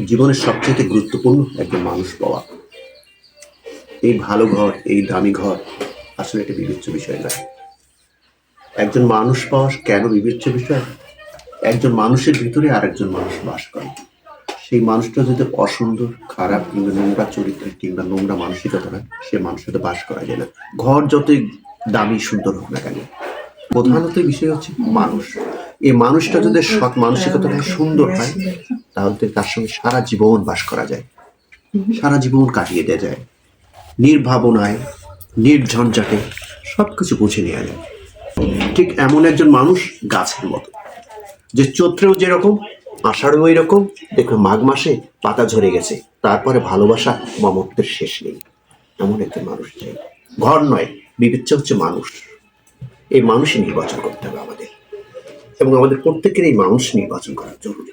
জীবনের সবচেয়ে গুরুত্বপূর্ণ একজন মানুষ পাওয়া। এই ভালো ঘর, এই দামি ঘর আসলে একটা বিবেচ্য বিষয় নয়। একজন মানুষ পাওয়া কেন বিবেচ্য বিষয়? একজন মানুষের ভিতরে আরেকজন মানুষ বাস করে। সেই মানুষটা যদি অসুন্দর, খারাপ কিংবা নোংরা চরিত্রের কিংবা নোংরা মানসিকতা হয়, সে মানুষের সাথে বাস করা যায় না। ঘর যতই দামি সুন্দর হোক না কেন, প্রধানত বিষয় হচ্ছে মানুষ। এই মানুষটা যদি সৎ মানসিকতাটা সুন্দর হয়, তাহলে তার সঙ্গে সারা জীবন বাস করা যায়, সারা জীবন কাটিয়ে দেওয়া যায়, নির্ভাবনায়, নির্ঝঞ্ঝাটে সবকিছু বুঝে নেওয়া যায়। ঠিক এমন একজন মানুষ গাছের মতো, যে চৈত্রেও যেরকম, আষাঢ়েও এরকম, দেখবে মাঘ মাসে পাতা ঝরে গেছে, তারপরে ভালোবাসা মমত্বের শেষ নেই। এমন একজন মানুষ চাই। ঘর নয়, বিবেচ্য হচ্ছে মানুষ। এই মানুষই নির্বাচন করতে হবে আমাদের, এবং আমাদের প্রত্যেকের এই মানুষ নির্বাচন করা জরুরি।